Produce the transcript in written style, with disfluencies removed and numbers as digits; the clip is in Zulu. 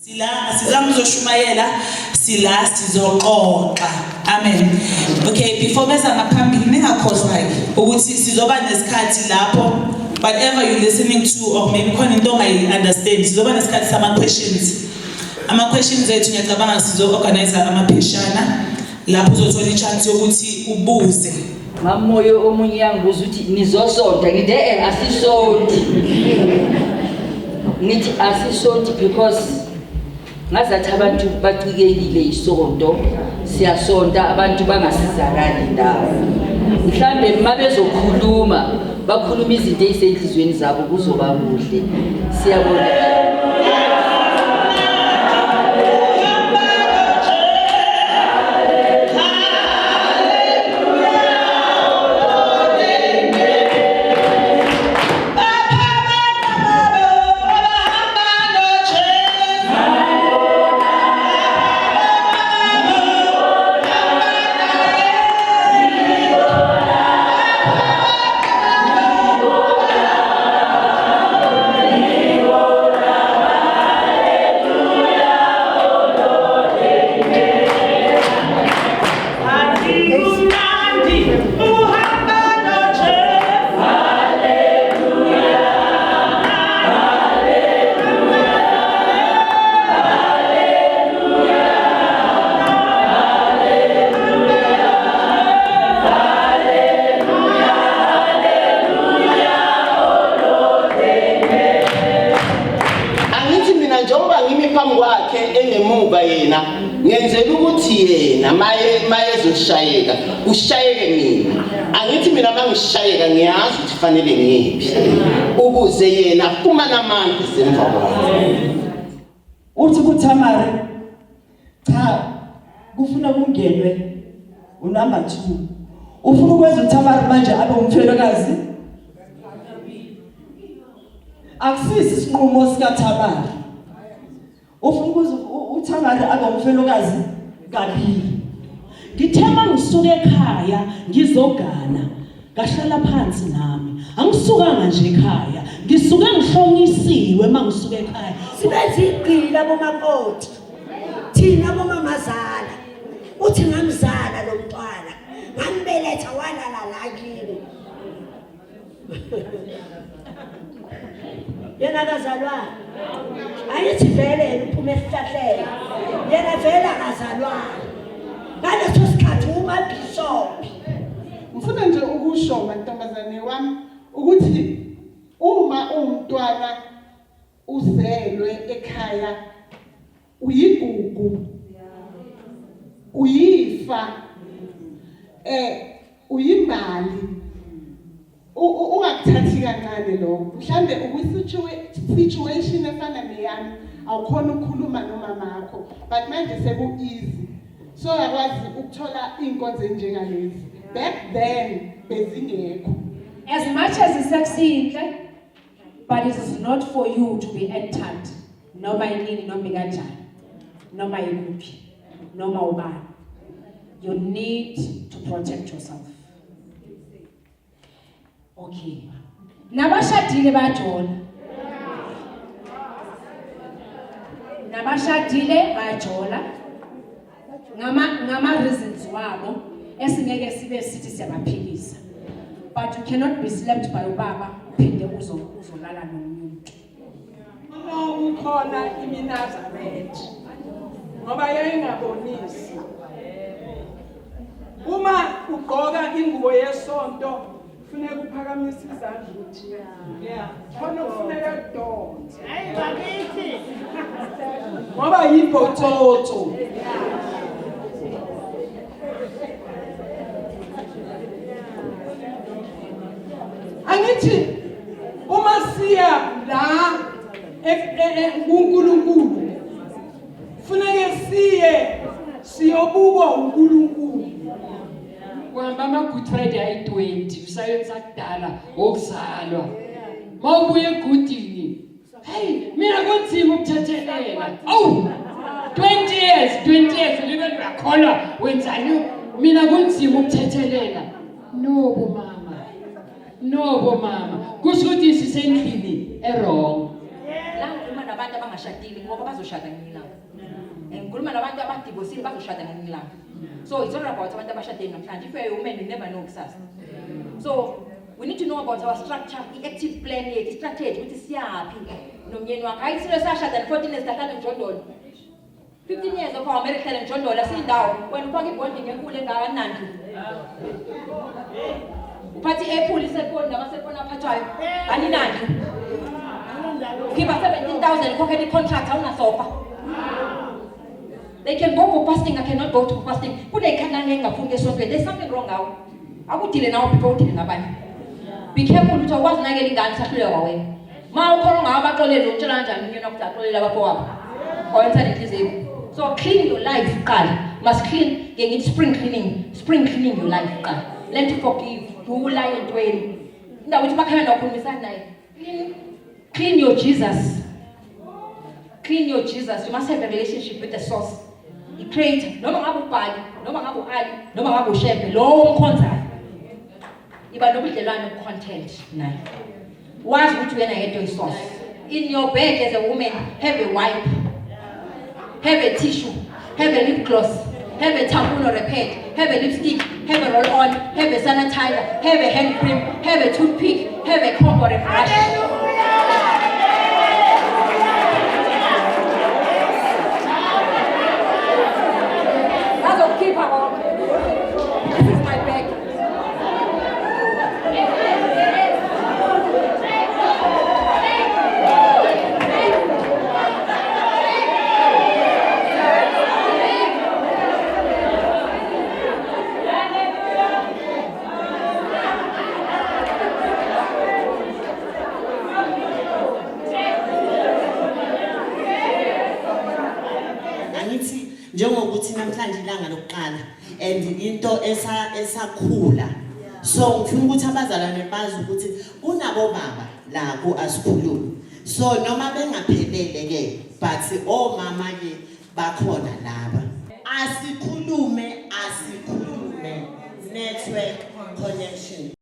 Sila asizama uzoshumayela sila sizoxoxa. Amen. Okay, before besa ngaphambili ningakhohlwa ukuthi sizoba nesikhathi lapho whatever you listening to or maybe khona into ongayi-understand sizoba nesikhathi sama-questions. Ama-questions ethu ngiyacabanga sizo-organize amapheshana lapho uzothola i-chance yokuthi ubuze. Mamoyo omunye yangibuza ukuthi nizosonta ngithi asisonti. Ngithi asisonti because ngazathi abantu bacikekile isonto siyasonta abantu bangasizakali ndawo. Mhlambe mabezokhuluma bakhuluma izinto ezisenhlizweni zabo kuzoba kuhle. Siyabona. Ngenzela ukuthi yena mayezoshayeka ushayeke mina angithi mina mangishayeka ngiyazi ukuthi fanele ngiphi ukuze yena uma namandla semva kwakhe uthi kuThamari cha kufuna kungenwe unumber 2 ufuna ukwenza uThamari manje abe umfelokazi akusisi isinqumo sikaThamari ufuna ukuze uThamari abe umfelokazi kabili ngithema ngisuka ekhaya ngizogana ngahlala phansi nami angisukanga nje ekhaya ngisuke ngihlonyisiwe mangisuka ekhaya sibezigqila bomakoti thina bomamazala uthi ngamzala lo mntwana ngambeletha walala la kini yena kazalwa ayithi vele uphume esihlahleni yena vele akazalwa ngaleso sikhathi umabishop ngifuna nje ukusho mantombazane wami ukuthi uma umntwana uzelwe ekhaya uyigugu uyifa uyimbali ungakuthathi kancane lokho mhlambe situation efana neyami awukhona ukukhuluma nomama wakho but manje seku easy so yakwazi ukuthola inkonzo enjengalezi back then bezingekho as much as isexinhle but it is not for you to be entered noma yini noma kanjani noma yikuphi noma ubani you need to protect yourself. Okay. Nabashadile bajola. Nabashadile bajola. Ngama reasons wabo esingeke sibe sithi siyabaphilisa. But you cannot be slept by ubaba uphinde uzolala nomuntu. Uma ukhona iminazarethe ngoba yayingabonisi. Uma ugqoka ingubo yesonto kufuneka uphakamisa izandla ukuthi khona kufuneka kudonse hayi bakithi ngoba yibhotsotso angithi uma siya la kuNkulunkulu kufuneka siyobuka uNkulunkulu kwamba ama-Good Friday ayi-20 usayenza kudala okuzalwa mawubuye egudini hey mina kunzima ukuthethelela awu 20 years libe ngiyakholwa wenzani mina kunzima ukuthethelela no bo mama kusho ukuthi sisendlini wrong nabantu abangashadile ngoba bazoshada ngelinye ilanga. Ngikhuluma nabantu abadivosile bazoshada ngelinye ilanga. So it's not about abantu abashadile namhlanje. If you're a woman, you never know kusasa. So we need to know about our structure, i-active plan yethu, i-strategy ukuthi siyaphi nomyeni wakhe. Hayi silo sashada 14 years dahlala eMjondolo. 15 years of our marriage hlala eMjondolo siyindawo. Wena ufaka ibonding enkulu engakanandi. Uphathi ephuli iselfoni namaselfoni aphathwayo. Aninandi. Khiba 17,000 khokhe i-contract awunasofa. They can go for fasting, I cannot go to fasting. Kuneyikhandane engaphumi esontweni. There's something wrong ngawo. Akudile nawo before udile nabanye. Be careful ukuthi ukwazi nakele ingane sahluleka wena. Ma ukhona ngawo baxolele utshela kanjani unyeni wakho axolele abafowabo. Oyenza inhliziyo. So clean your life qala. Must clean, ngithi spring cleaning your life qala. Learn to forgive. Dula entweni. Indawo ukuthi bakhaya nokukhulumisana naye. Clean your Jesus. Clean your Jesus. You must have a relationship with the source. The creator. Noma ngabe ubhali, noma ngabe uAli, noma ngabe uShembe, lo umkhonzayo. Iba nobudlelwano content naye. Wazi ukuthi wena yedwa isource. In your bed as a woman, have a wipe. Have a tissue, have a lip gloss, have a tampon or a pad, have a lipstick, have a roll-on, have a sanitizer, have a hand cream, have a toothpick, have a comb or a brush. That's a keeper. This is my bag. Njengokuthi namhlanje ilanga lokuqala and into esakhula so ngifuna ukuthi abazalwane bazi ukuthi kunabo baba la ku asikhulumi so noma bengaphelele ke but omama ke bakhona laba asikhulume network connection.